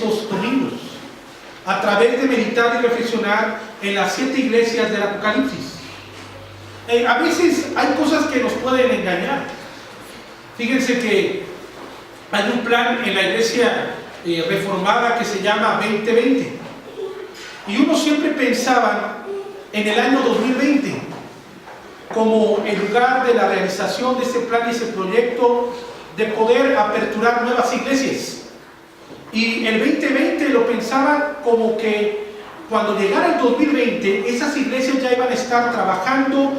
estos domingos, a través de meditar y reflexionar en las 7 iglesias del Apocalipsis. A veces hay cosas que nos pueden engañar. Fíjense que hay un plan en la iglesia reformada que se llama 2020. Y uno siempre pensaba en el año 2020 como el lugar de la realización de ese plan y ese proyecto de poder aperturar nuevas iglesias. Y el 2020 lo pensaban como que cuando llegara el 2020, esas iglesias ya iban a estar trabajando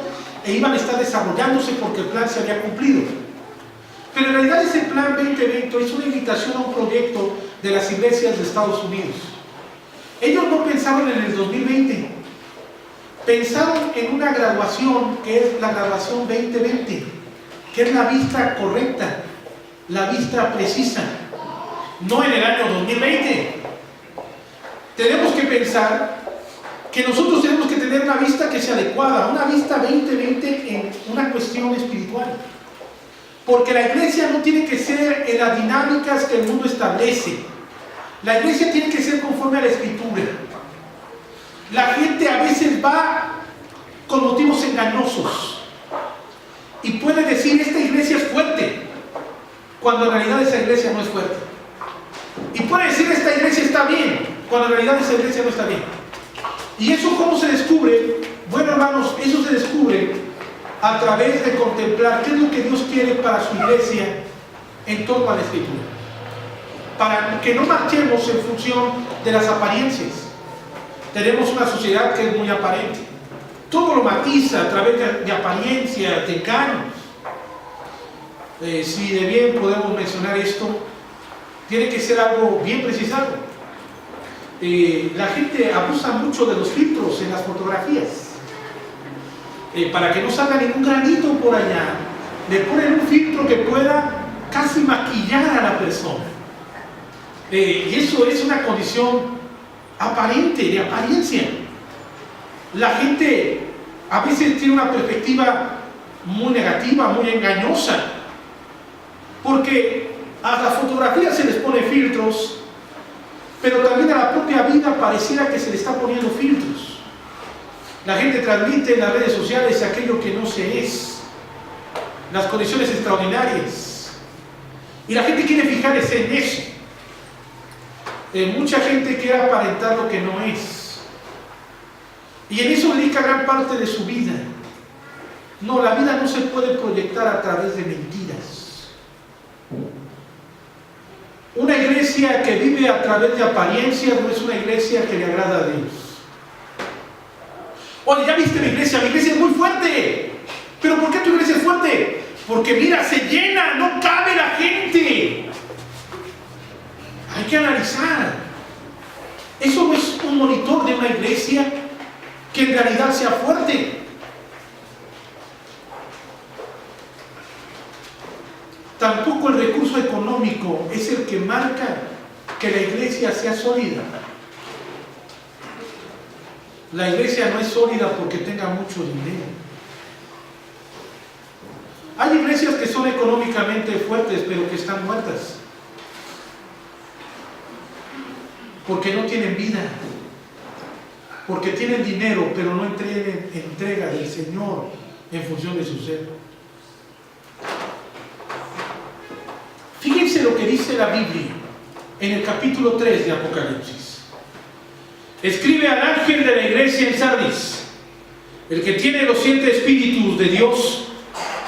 e iban a estar desarrollándose porque el plan se había cumplido. Pero en realidad ese plan 2020 es una invitación a un proyecto de las iglesias de Estados Unidos. Ellos no pensaron en el 2020, pensaron en una graduación que es la graduación 2020, que es la vista correcta, la vista precisa, no en el año 2020. Tenemos que pensar que nosotros tenemos que tener una vista que sea adecuada, una vista 2020 en una cuestión espiritual. Porque la iglesia no tiene que ser en las dinámicas que el mundo establece. La iglesia tiene que ser conforme a la Escritura. La gente a veces va con motivos engañosos y puede decir, esta iglesia es fuerte, cuando en realidad esa iglesia no es fuerte. Y puede decir, esta iglesia está bien, cuando en realidad esa iglesia no está bien. ¿Y eso cómo se descubre? Bueno, hermanos, eso se descubre a través de contemplar qué es lo que Dios quiere para su iglesia en torno a la Escritura. Para que no marchemos en función de las apariencias. Tenemos una sociedad que es muy aparente. Todo lo matiza a través de apariencias, de engaños. Si de bien podemos mencionar esto, tiene que ser algo bien precisado. La gente abusa mucho de los filtros en las fotografías. Para que no salga ningún granito por allá, le ponen un filtro que pueda casi maquillar a la persona. Y eso es una condición aparente, de apariencia. La gente a veces tiene una perspectiva muy negativa, muy engañosa, porque a las fotografías se les pone filtros, pero también a la propia vida pareciera que se le está poniendo filtros. La gente transmite en las redes sociales aquello que no se es, las condiciones extraordinarias, y la gente quiere fijarse en eso. Mucha gente quiere aparentar lo que no es, y en eso dedica gran parte de su vida. No, la vida no se puede proyectar a través de mentiras. Una iglesia que vive a través de apariencias no es una iglesia que le agrada a Dios. Oye, ¿ya viste mi iglesia? Mi iglesia es muy fuerte. ¿Pero por qué tu iglesia es fuerte? Porque mira, se llena, no cabe la gente. Hay que analizar. Eso no es un monitor de una iglesia que en realidad sea fuerte. Tampoco el recurso económico es el que marca que la iglesia sea sólida. La iglesia no es sólida porque tenga mucho dinero. Hay iglesias que son económicamente fuertes, pero que están muertas. Porque no tienen vida. Porque tienen dinero, pero no entrega del Señor en función de su ser. Fíjense lo que dice la Biblia en el capítulo 3 de Apocalipsis. Escribe al ángel de la iglesia en Sardis, el que tiene los 7 espíritus de Dios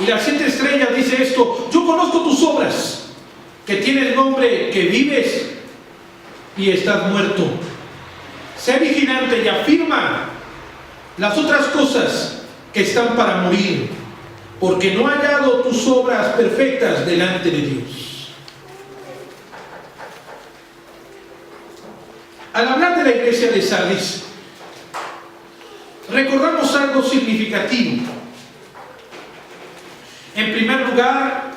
y las 7 estrellas, dice esto: yo conozco tus obras, que tienes nombre, que vives y estás muerto. Sé vigilante y afirma las otras cosas que están para morir, porque no he hallado tus obras perfectas delante de Dios. Al hablar de la iglesia de Sardis, recordamos algo significativo. En primer lugar,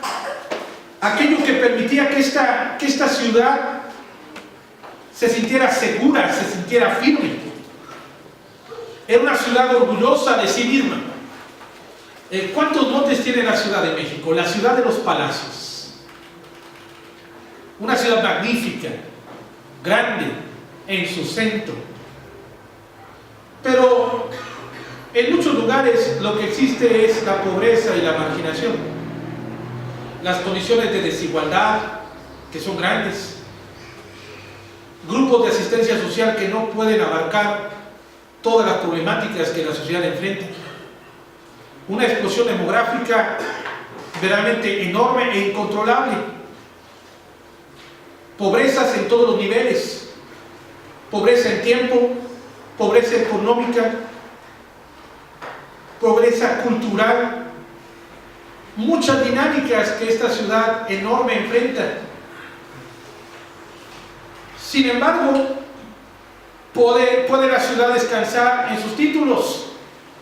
aquello que permitía que esta ciudad se sintiera segura, se sintiera firme. Era una ciudad orgullosa de sí misma. ¿Cuántos motes tiene la Ciudad de México? La ciudad de los palacios. Una ciudad magnífica. grande en su centro. Pero en muchos lugares lo que existe es la pobreza y la marginación, las condiciones de desigualdad que son grandes, grupos de asistencia social que no pueden abarcar todas las problemáticas que la sociedad enfrenta, una explosión demográfica verdaderamente enorme e incontrolable, pobrezas en todos los niveles, pobreza en tiempo, pobreza económica, pobreza cultural, muchas dinámicas que esta ciudad enorme enfrenta. Sin embargo, puede la ciudad descansar en sus títulos,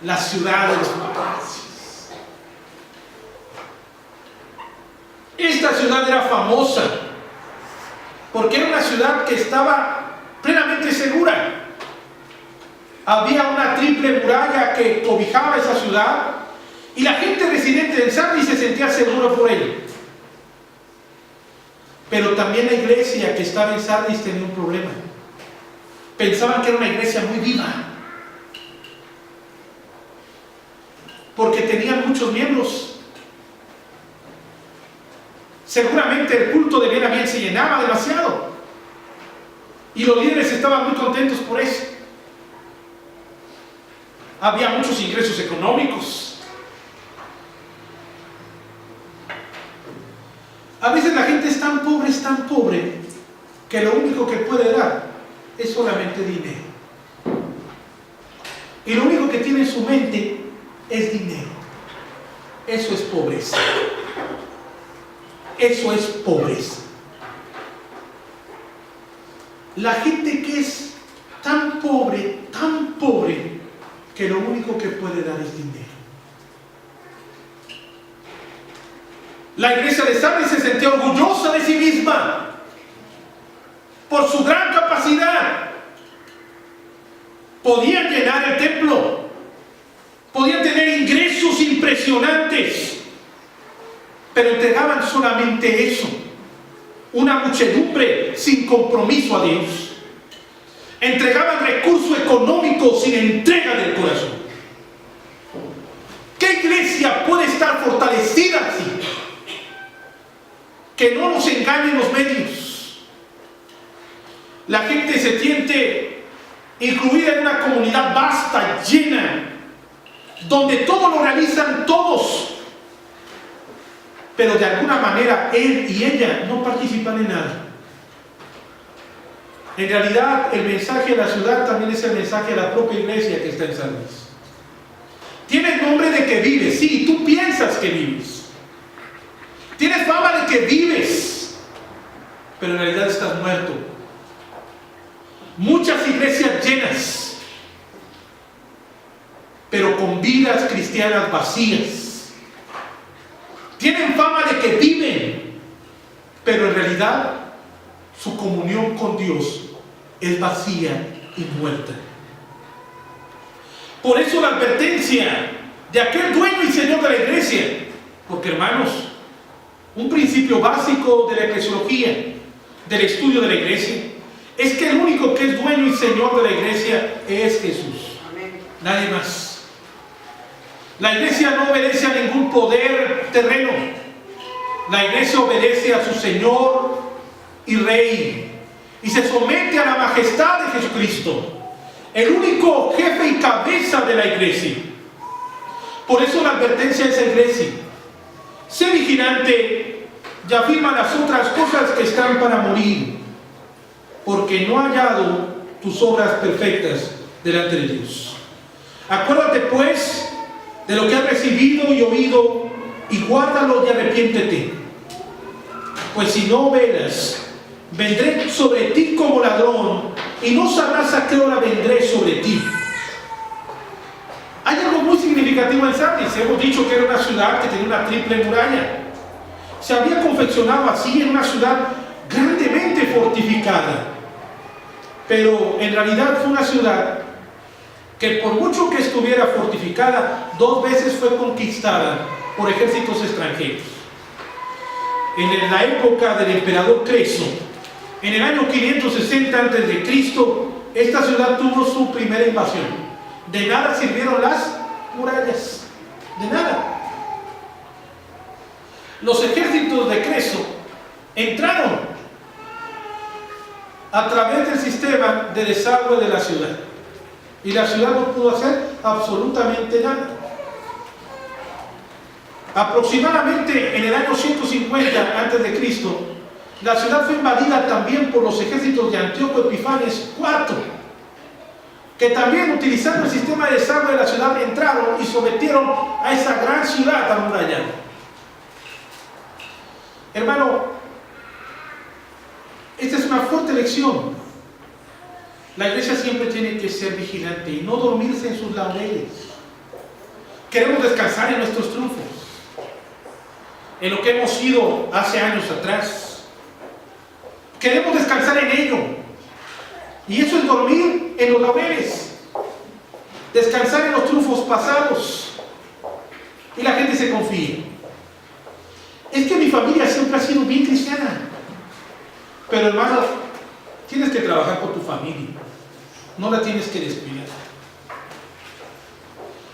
la ciudad de los palacios. Esta ciudad era famosa porque era una ciudad que estaba plenamente segura. Había una triple muralla que cobijaba esa ciudad y la gente residente en Sardis se sentía segura por ella. Pero también la iglesia que estaba en Sardis tenía un problema. Pensaban que era una iglesia muy viva, porque tenían muchos miembros. Seguramente el culto de bien a bien se llenaba demasiado y los líderes estaban muy contentos por eso. Había muchos ingresos económicos. A veces la gente es tan pobre, que lo único que puede dar es solamente dinero. Y lo único que tiene en su mente es dinero. Eso es pobreza. Eso es pobreza. La gente que es tan pobre, que lo único que puede dar es dinero. La iglesia de Sardis se sentía orgullosa de sí misma por su gran capacidad. Podían llenar el templo, podían tener ingresos impresionantes, pero entregaban solamente eso, una muchedumbre sin compromiso a Dios. Entregaban recursos económicos sin entrega del corazón. ¿Qué iglesia puede estar fortalecida así? Que no nos engañen los medios. La gente se siente incluida en una comunidad vasta, llena, donde todo lo realizan todos, pero de alguna manera él y ella no participan en nada. En realidad, el mensaje de la ciudad también es el mensaje de la propia iglesia que está en Sardis. Tienes nombre de que vives, sí, tú piensas que vives. Tienes fama de que vives, pero en realidad estás muerto. Muchas iglesias llenas, pero con vidas cristianas vacías. Tienen fama de que viven, pero en realidad su comunión con Dios es vacía y muerta. Por eso la advertencia de aquel dueño y señor de la iglesia, porque hermanos, un principio básico de la eclesiología, del estudio de la iglesia, es que el único que es dueño y señor de la iglesia es Jesús. Amén. Nadie más. La iglesia no obedece a ningún poder terreno. La iglesia obedece a su Señor y Rey y se somete a la majestad de Jesucristo, el único jefe y cabeza de la iglesia. Por eso la advertencia de esa iglesia: sé vigilante y afirma las otras cosas que están para morir, porque no ha hallado tus obras perfectas delante de Dios. Acuérdate pues de lo que has recibido y oído, y guárdalo y arrepiéntete. Pues si no velas, vendré sobre ti como ladrón, y no sabrás a qué hora vendré sobre ti. Hay algo muy significativo en Sardis. Hemos dicho que era una ciudad que tenía una triple muralla. Se había confeccionado así en una ciudad grandemente fortificada. Pero en realidad fue una ciudad que, por mucho que estuviera fortificada, 2 veces fue conquistada por ejércitos extranjeros. En la época del emperador Creso, en el año 560 antes de Cristo, esta ciudad tuvo su primera invasión. De nada sirvieron las murallas, de nada. Los ejércitos de Creso entraron a través del sistema de desagüe de la ciudad, y la ciudad no pudo hacer absolutamente nada. Aproximadamente en el año 150 a.C., la ciudad fue invadida también por los ejércitos de Antíoco Epifanes IV, que también, utilizando el sistema de desagüe de la ciudad, entraron y sometieron a esa gran ciudad amurallada. Hermano, esta es una fuerte lección. La iglesia siempre tiene que ser vigilante y no dormirse en sus laureles. Queremos descansar en nuestros triunfos, en lo que hemos sido hace años atrás. Queremos descansar en ello. Y eso es dormir en los laureles. Descansar en los triunfos pasados. Y la gente se confía. Es que mi familia siempre ha sido bien cristiana. Pero hermano, tienes que trabajar con tu familia. No la tienes que descuidar.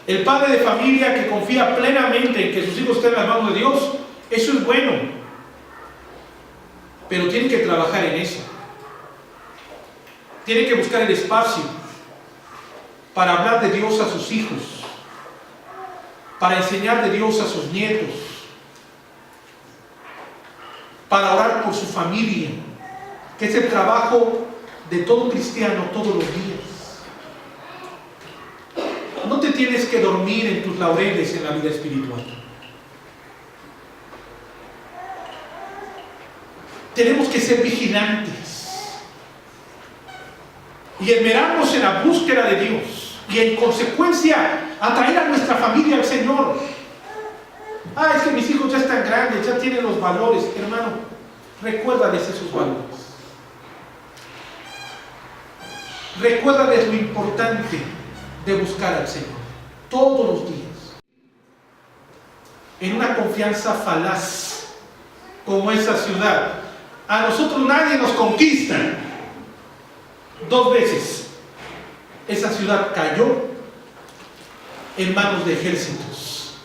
El padre de familia que confía plenamente en que sus hijos estén en las manos de Dios, eso es bueno. Pero tiene que trabajar en eso. Tiene que buscar el espacio para hablar de Dios a sus hijos, para enseñar de Dios a sus nietos, para orar por su familia, que es el trabajo de todo cristiano todos los días. No te tienes que dormir en tus laureles en la vida espiritual. Tenemos que ser vigilantes y esmerarnos en la búsqueda de Dios y en consecuencia atraer a nuestra familia al Señor. Es que mis hijos ya están grandes, ya tienen los valores. Hermano, recuérdales esos valores. Recuérdales lo importante de buscar al Señor todos los días, en una confianza falaz como esa ciudad. A nosotros nadie nos conquista. 2 veces esa ciudad cayó en manos de ejércitos.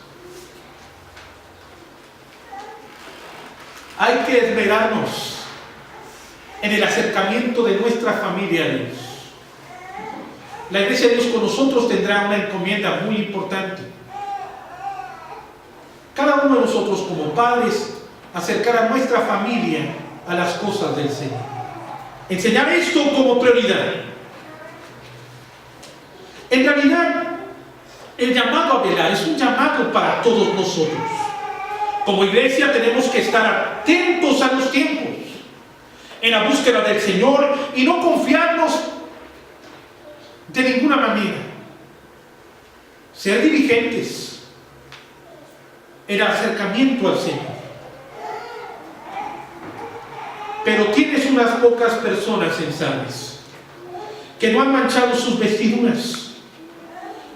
Hay que esmerarnos en el acercamiento de nuestra familia a Dios. La iglesia de Dios con nosotros tendrá una encomienda muy importante. Cada uno de nosotros como padres, acercar a nuestra familia a las cosas del Señor. Enseñar esto como prioridad. En realidad, el llamado a velar es un llamado para todos nosotros. Como iglesia tenemos que estar atentos a los tiempos, en la búsqueda del Señor, y no confiarnos de ninguna manera. Ser diligentes en el acercamiento al Señor. Pero tienes unas pocas personas sensatas que no han manchado sus vestiduras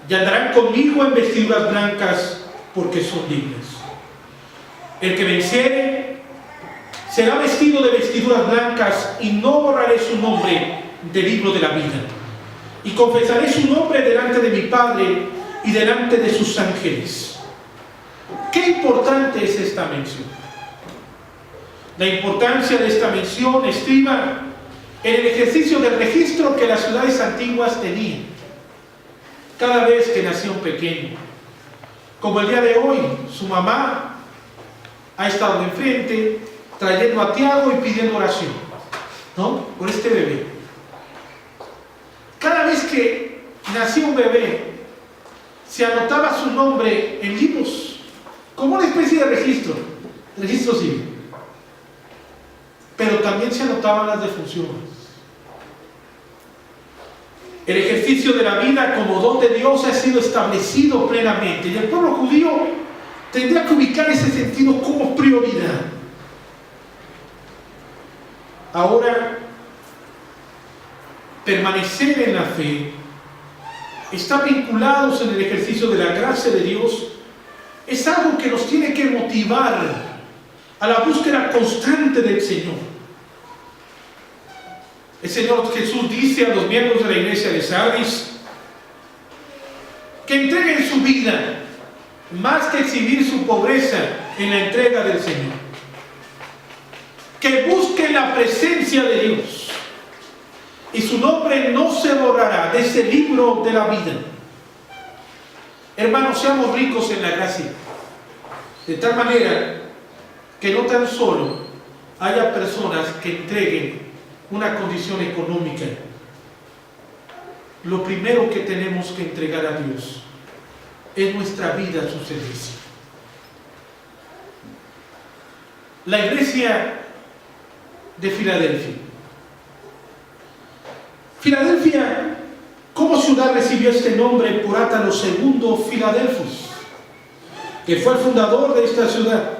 y andarán conmigo en vestiduras blancas, porque son dignas. El que venciere será vestido de vestiduras blancas, y no borraré su nombre del libro de la vida, y confesaré su nombre delante de mi Padre y delante de sus ángeles. Qué importante es esta mención. La importancia de esta mención estriba en el ejercicio del registro que las ciudades antiguas tenían cada vez que nacía un pequeño. Como el día de hoy, su mamá ha estado enfrente trayendo a Tiago y pidiendo oración, ¿no?, por este bebé. Cada vez que nacía un bebé, se anotaba su nombre en libros, como una especie de registro civil. Pero también se anotaban las defunciones. El ejercicio de la vida como don de Dios ha sido establecido plenamente, y el pueblo judío tendría que ubicar ese sentido como prioridad. Ahora, permanecer en la fe, estar vinculados en el ejercicio de la gracia de Dios, es algo que nos tiene que motivar a la búsqueda constante del Señor. El Señor Jesús dice a los miembros de la iglesia de Sardis que entreguen su vida más que exhibir su pobreza en la entrega del Señor. Que busquen la presencia de Dios y su nombre no se borrará de ese libro de la vida. Hermanos, seamos ricos en la gracia, de tal manera que no tan solo haya personas que entreguen una condición económica. Lo primero que tenemos que entregar a Dios es nuestra vida a su servicio. La iglesia de Filadelfia. Filadelfia, como ciudad, recibió este nombre por Átalo II Filadelfus, que fue el fundador de esta ciudad.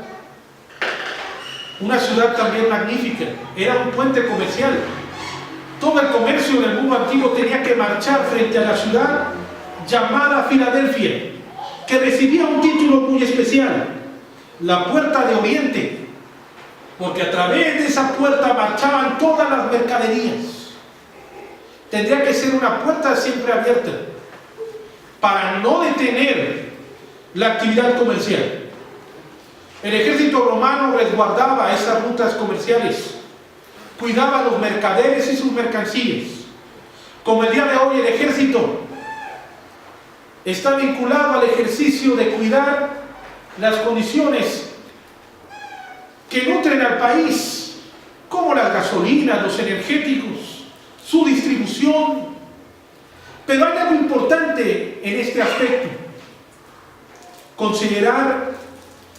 Una ciudad también magnífica, era un puente comercial. Todo el comercio del mundo antiguo tenía que marchar frente a la ciudad llamada Filadelfia, que recibía un título muy especial, la Puerta de Oriente, porque a través de esa puerta marchaban todas las mercaderías. Tendría que ser una puerta siempre abierta para no detener la actividad comercial. El ejército romano resguardaba esas rutas comerciales, cuidaba a los mercaderes y sus mercancías. Como el día de hoy el ejército está vinculado al ejercicio de cuidar las condiciones que nutren al país, como las gasolinas, los energéticos, su distribución. Pero hay algo importante en este aspecto: considerar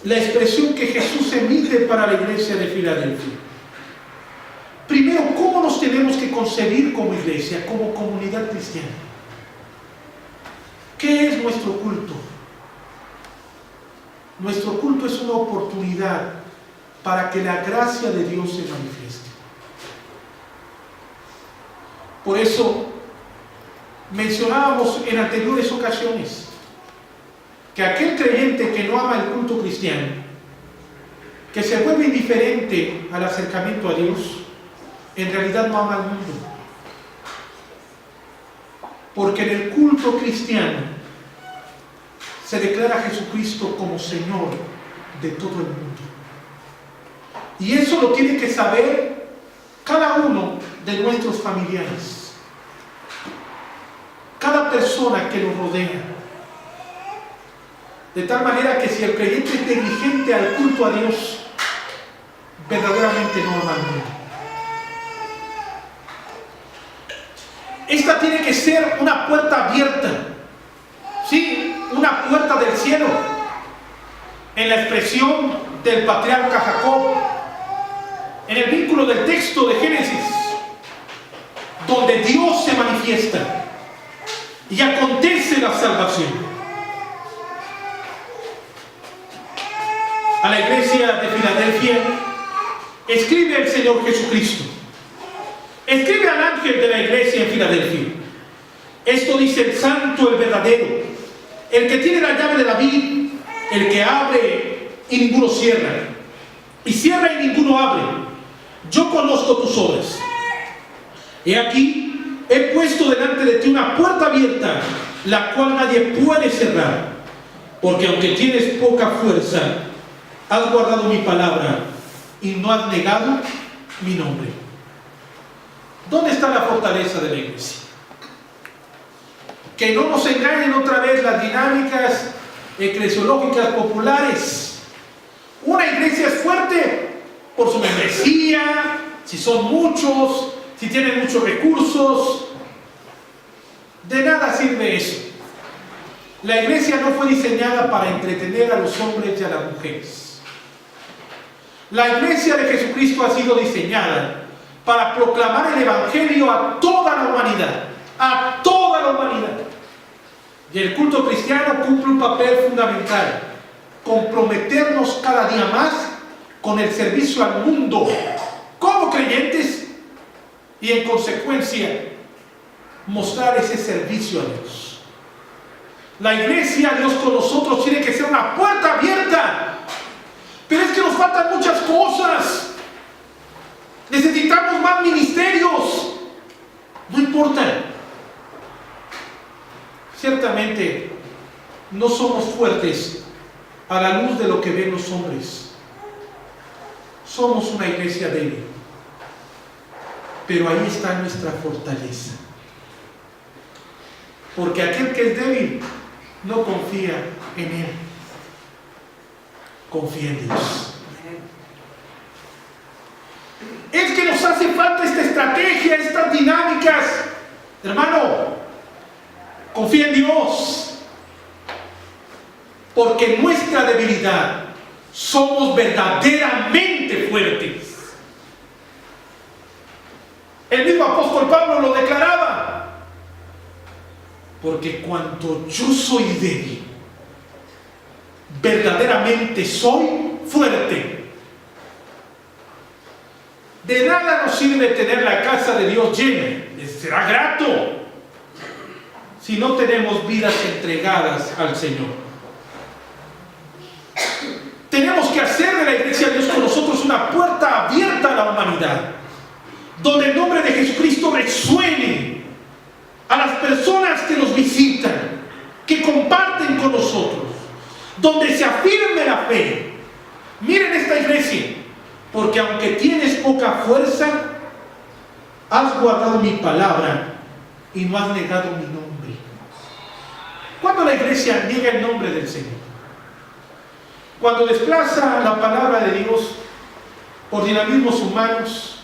la expresión que Jesús emite para la iglesia de Filadelfia. Primero, ¿cómo nos tenemos que concebir como iglesia, como comunidad cristiana? ¿Qué es nuestro culto? Nuestro culto es una oportunidad para que la gracia de Dios se manifieste. Por eso mencionábamos en anteriores ocasiones que aquel creyente que no ama el culto cristiano, que se vuelve indiferente al acercamiento a Dios, en realidad no ama al mundo. Porque en el culto cristiano se declara a Jesucristo como Señor de todo el mundo. Y eso lo tiene que saber cada uno de nuestros familiares, cada persona que nos rodea. De tal manera que si el creyente es negligente al culto a Dios, verdaderamente no ama al mundo. Esta tiene que ser una puerta abierta, ¿sí? Una puerta del cielo, en la expresión del patriarca Jacob, en el vínculo del texto de Génesis, donde Dios se manifiesta y acontece la salvación. A la iglesia de Filadelfia escribe el Señor Jesucristo. Escribe al ángel de la iglesia en Filadelfia. Esto dice el santo, el verdadero, el que tiene la llave de David, el que abre y ninguno cierra, y cierra y ninguno abre. Yo conozco tus obras. He aquí, he puesto delante de ti una puerta abierta, la cual nadie puede cerrar, porque aunque tienes poca fuerza, has guardado mi palabra y no has negado mi nombre. ¿Dónde está la fortaleza de la iglesia? Que no nos engañen otra vez las dinámicas eclesiológicas populares. Una iglesia es fuerte por su membresía, si son muchos, si tienen muchos recursos. De nada sirve eso. La iglesia no fue diseñada para entretener a los hombres y a las mujeres. La iglesia de Jesucristo ha sido diseñada para proclamar el evangelio a toda la humanidad, a toda la humanidad. Y el culto cristiano cumple un papel fundamental: comprometernos cada día más con el servicio al mundo como creyentes y en consecuencia mostrar ese servicio a Dios. La iglesia, Dios con nosotros, tiene que ser una puerta abierta. Pero es que nos faltan muchas cosas. Necesitamos más ministerios. importa. Ciertamente no somos fuertes a la luz de lo que ven los hombres. Somos una iglesia débil, pero ahí está nuestra fortaleza. Porque aquel que es débil no confía en Él, confía en Dios. Es que nos hace falta esta estrategia, estas dinámicas. Hermano, confía en Dios, porque en nuestra debilidad somos verdaderamente fuertes. El mismo apóstol Pablo lo declaraba: porque cuanto yo soy débil, verdaderamente soy fuerte. De nada nos sirve tener la casa de Dios llena, será grato, si no tenemos vidas entregadas al Señor. Tenemos que hacer de la iglesia de Dios con nosotros una puerta abierta a la humanidad, donde el nombre de Jesucristo resuene a las personas que nos visitan, que comparten con nosotros, donde se afirme la fe. Miren esta iglesia, porque aunque tienes poca fuerza, has guardado mi palabra y no has negado mi nombre. ¿Cuándo la iglesia niega el nombre del Señor? Cuando desplaza la palabra de Dios por dinamismos humanos,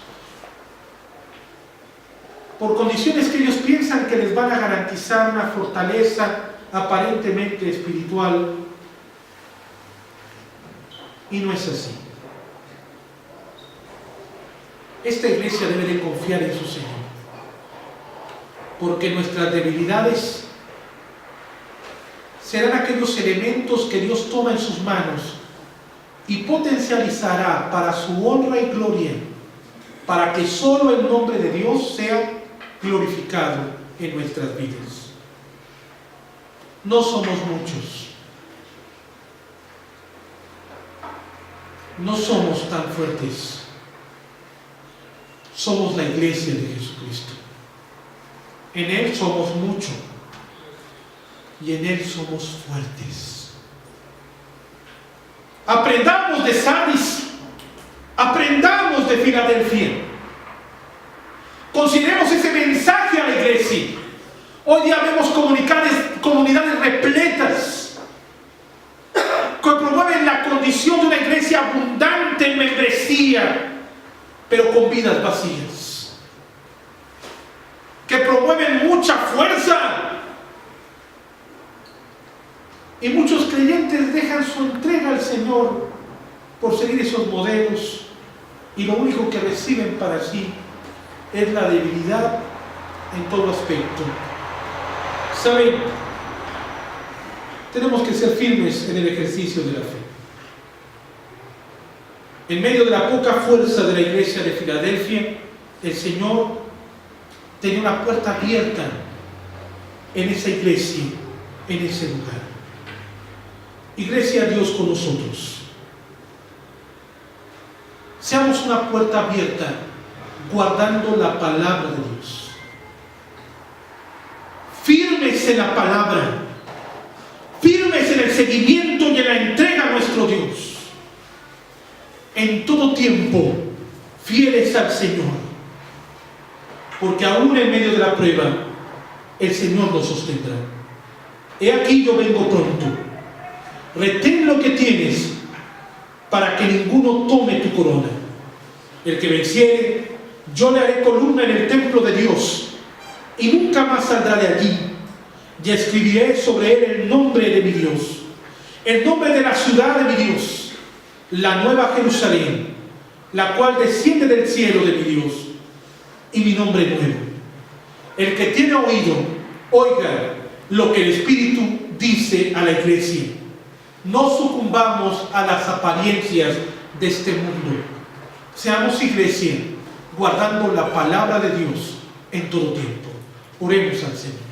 por condiciones que ellos piensan que les van a garantizar una fortaleza aparentemente espiritual, y no es así. Esta iglesia debe de confiar en su Señor, porque nuestras debilidades serán aquellos elementos que Dios toma en sus manos y potencializará para su honra y gloria, para que solo el nombre de Dios sea glorificado en nuestras vidas. No somos muchos, no somos tan fuertes. Somos la iglesia de Jesucristo. En Él somos mucho y en Él somos fuertes. Aprendamos de Sardis, aprendamos de Filadelfia. Consideremos ese mensaje a la iglesia. Hoy día vemos comunidades repletas que promueven la condición de una iglesia abundante en membresía, pero con vidas vacías, que promueven mucha fuerza, y muchos creyentes dejan su entrega al Señor por seguir esos modelos, y lo único que reciben para sí es la debilidad en todo aspecto. ¿Saben? Tenemos que ser firmes en el ejercicio de la fe. En medio de la poca fuerza de la iglesia de Filadelfia, el Señor tenía una puerta abierta en esa iglesia, en ese lugar. Iglesia, Dios con nosotros. Seamos una puerta abierta, guardando la palabra de Dios. Firmes en la palabra, firmes en el seguimiento y en la entrega a nuestro Dios. En todo tiempo, fieles al Señor, porque aún en medio de la prueba, el Señor nos sostendrá. He aquí, yo vengo pronto. Retén lo que tienes, para que ninguno tome tu corona. El que venciere, yo le haré columna en el templo de Dios, y nunca más saldrá de allí. Y escribiré sobre él el nombre de mi Dios, el nombre de la ciudad de mi Dios, la nueva Jerusalén, la cual desciende del cielo de mi Dios, y mi nombre nuevo. El que tiene oído, oiga lo que el Espíritu dice a la iglesia. No sucumbamos a las apariencias de este mundo. Seamos iglesia, guardando la palabra de Dios en todo tiempo. Oremos al Señor.